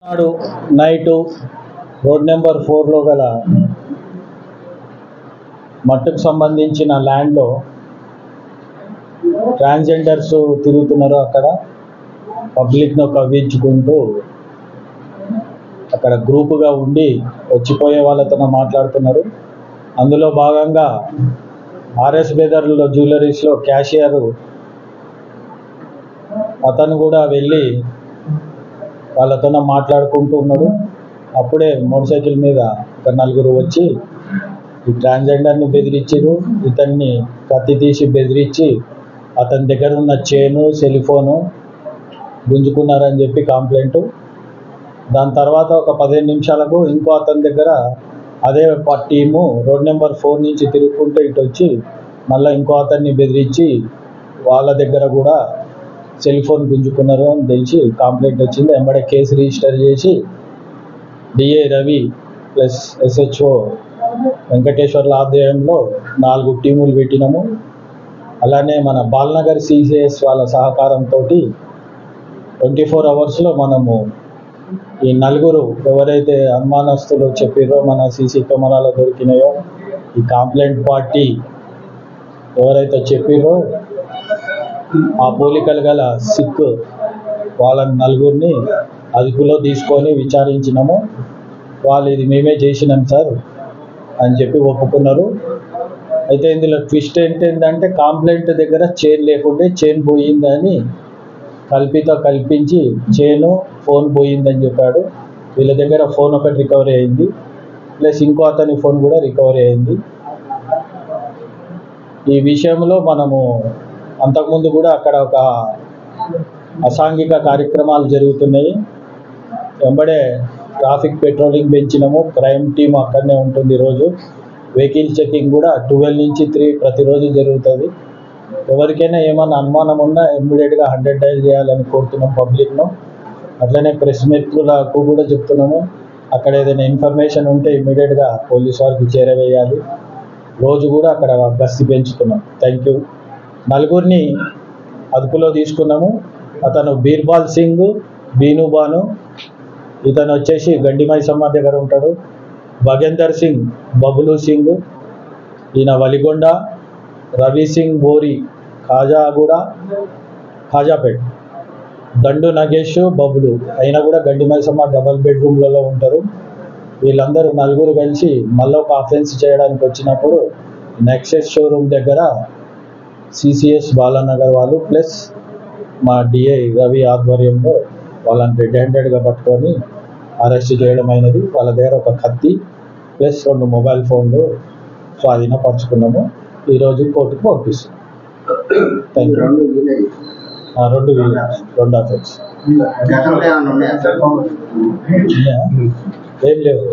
నాడు night road number 4లో గల మట్టుకు సంబంధించిన ల్యాండ్లో ట్రాన్స్జెండర్స్ తిరుగుతున్నారు. అక్కడ పబ్లిక్ను కవ్వించుకుంటూ అక్కడ గ్రూపుగా ఉండి వచ్చిపోయే వాళ్ళతో మాట్లాడుతున్నారు. అందులో భాగంగా ఆర్ఎస్ బెదర్లో జ్యువెలరీస్లో క్యాషియర్ అతను కూడా వెళ్ళి వాళ్ళతో మాట్లాడుకుంటూ ఉన్నాడు. అప్పుడే మోటార్ సైకిల్ మీద ఒక నలుగురు వచ్చి ఈ ట్రాన్స్జెండర్ని బెదిరించారు. ఇతన్ని కత్తి తీసి బెదిరించి అతని దగ్గర ఉన్న చైను సెల్ ఫోను గుంజుకున్నారని చెప్పి కంప్లైంట్. దాని తర్వాత ఒక 15 నిమిషాలకు ఇంకో అతని దగ్గర అదే టీము రోడ్ నెంబర్ 4 నుంచి తిరుగుకుంటూ ఇటు వచ్చి మళ్ళీ ఇంకో అతన్ని బెదిరించి వాళ్ళ దగ్గర కూడా సెల్ ఫోన్ గుంజుకున్నారు అని తెలిసి కంప్లైంట్ వచ్చింది. వెంబడే కేసు రిజిస్టర్ చేసి డిఏ రవి ప్లస్ ఎస్హెచ్ఓ వెంకటేశ్వర్ల ఆధ్వర్యంలో 4 టీములు పెట్టినాము. అలానే మన బాలనగర్ సిసిఎస్ వాళ్ళ సహకారంతో 24 అవర్స్లో మనము ఈ నలుగురు ఎవరైతే అనుమానస్తులు చెప్పారో మన సీసీ కెమెరాలో దొరికినాయో ఈ కంప్లైంట్ పార్టీ ఎవరైతే చెప్పారో ఆ పోలికలు గల సిక్ వాళ్ళ నలుగురిని అదుపులో తీసుకొని విచారించినాము. వాళ్ళు ఇది మేమే చేసినాం సార్ అని చెప్పి ఒప్పుకున్నారు. అయితే ఇందులో ట్విస్ట్ ఏంటంటే కంప్లైంట్ దగ్గర చైన్ లేకుంటే చైన్ పోయిందని కల్పించి చైను ఫోన్ పోయిందని చెప్పాడు. వీళ్ళ దగ్గర ఫోన్ ఒకటి రికవరీ అయింది, ప్లస్ ఇంకో అతని ఫోన్ కూడా రికవరీ అయింది. ఈ విషయంలో మనము అంతకుముందు కూడా అక్కడ ఒక అసాంఘిక కార్యక్రమాలు జరుగుతున్నాయి. వెంబడే ట్రాఫిక్ పెట్రోలింగ్ పెంచినాము. క్రైమ్ టీం అక్కడనే ఉంటుంది. రోజు వెహికల్ చెకింగ్ కూడా 12 నుంచి 3 ప్రతిరోజు జరుగుతుంది. ఎవరికైనా ఏమైనా అనుమానం ఉన్నా ఇమ్మీడియట్గా 100 డయల్ చేయాలని కోరుతున్నాం పబ్లిక్ను. అట్లనే ప్రెస్ మిత్రులకు కూడా చెప్తున్నాము, అక్కడ ఏదైనా ఇన్ఫర్మేషన్ ఉంటే ఇమ్మీడియట్గా పోలీస్ వారికి చేరవేయాలి. రోజు కూడా అక్కడ గస్తీ పెంచుతున్నాం. Thank you. నలుగురిని అదుపులో తీసుకున్నాము. అతను బీర్బాల్ సింగ్, బీనుబాను, ఇతను వచ్చేసి గండి మైసమ్మ దగ్గర ఉంటాడు. భగేందర్ సింగ్, బబులు సింగ్, ఈయన వలిగొండ, రవి సింగ్ బోరి ఖాజాగూడ, ఖాజాపేట్, దండు నగేష్, బబులు అయినా కూడా గండి మైసమ్మ డబల్ బెడ్రూమ్లలో ఉంటారు. వీళ్ళందరూ నలుగురు కలిసి మళ్ళీ ఒక అఫెన్స్ చేయడానికి వచ్చినప్పుడు నెక్సెస్ షోరూమ్ దగ్గర సిసిఎస్ బాలానగర్ వాళ్ళు ప్లస్ మా డిఐ రవి ఆధ్వర్యంలో వాళ్ళని రెడ్ హ్యాండెడ్గా పట్టుకొని అరెస్ట్ చేయడం అయినది. వాళ్ళ దగ్గర ఒక కత్తి ప్లస్ 2 మొబైల్ ఫోన్లు స్వాధీనపరుచుకున్నాము. ఈరోజు కోర్టుకు పంపిస్తాం. Thank you. 2 అఫెన్స్ ఏం లేవు,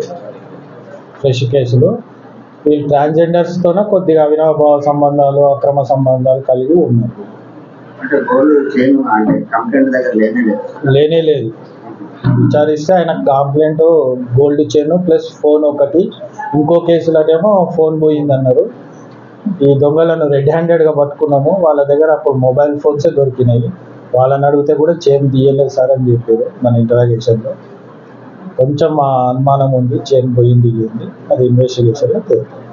ఫ్రెష్ కేసులు. వీళ్ళు ట్రాన్స్జెండర్స్తోనే కొద్దిగా అవినాభావ సంబంధాలు, అక్రమ సంబంధాలు కలిగి ఉన్నారు. లేనే లేదు. విచారిస్తే ఆయన complaint gold chain plus phone ఒకటి, ఇంకో కేసులోనేమో ఫోన్ పోయిందన్నారు. ఈ దొంగలను రెడ్ హ్యాండెడ్గా పట్టుకున్నాము. వాళ్ళ దగ్గర అప్పుడు మొబైల్ ఫోన్సే దొరికినాయి. వాళ్ళని అడిగితే కూడా చైన్ తీయలేదు సార్ అని చెప్పారు. మన ఇంటరాగేషన్లో కొంచెం అనుమానం ఉంది, చైన్ పోయింది. అది ఇన్వెస్టిగేషన్లో తెలుస్తుంది.